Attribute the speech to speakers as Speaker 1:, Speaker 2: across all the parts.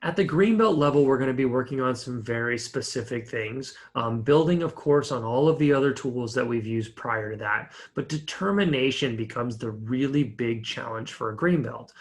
Speaker 1: At the green belt level, we're going to be working on some very specific things, building, of course, on all of the other tools that we've used prior to that. But determination becomes the really big challenge for a green belt,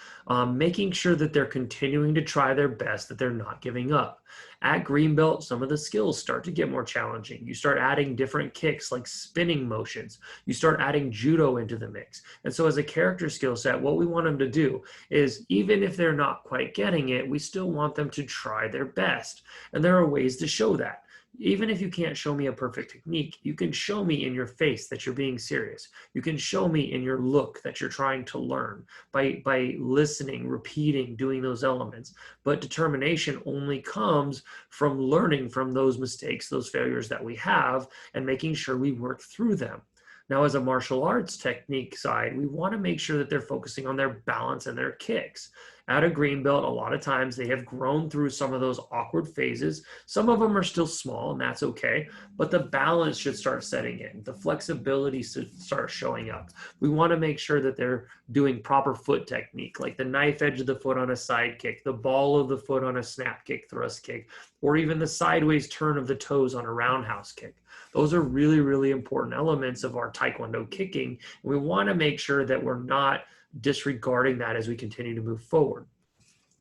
Speaker 1: making sure that they're continuing to try their best, that they're not giving up. At green belt, some of the skills start to get more challenging. You start adding different kicks like spinning motions. You start adding judo into the mix. And so as a character skill set, what we want them to do is even if they're not quite getting it, we still want them to try their best. And there are ways to show that. Even if you can't show me a perfect technique, you can show me in your face that you're being serious. You can show me in your look that you're trying to learn by listening, repeating, doing those elements. But determination only comes from learning from those mistakes, those failures that we have, and making sure we work through them. Now, as a martial arts technique side, we want to make sure that they're focusing on their balance and their kicks. At a green belt, a lot of times they have grown through some of those awkward phases. Some of them are still small, and that's okay, but the balance should start setting in. The flexibility should start showing up. We want to make sure that they're doing proper foot technique, like the knife edge of the foot on a side kick, the ball of the foot on a snap kick, thrust kick, or even the sideways turn of the toes on a roundhouse kick. Those are really, really important elements of our Taekwondo kicking. We want to make sure that we're not disregarding that as we continue to move forward.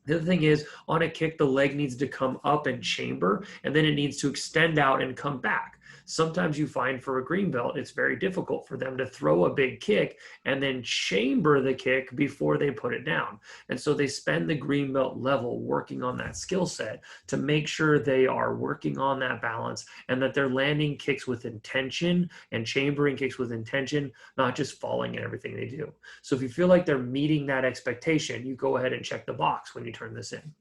Speaker 1: The other thing is, on a kick, the leg needs to come up and chamber, and then it needs to extend out and come back. Sometimes you find for a green belt, it's very difficult for them to throw a big kick and then chamber the kick before they put it down. And so they spend the green belt level working on that skill set to make sure they are working on that balance and that they're landing kicks with intention and chambering kicks with intention, not just falling in everything they do. So if you feel like they're meeting that expectation, you go ahead and check the box when you turn this in.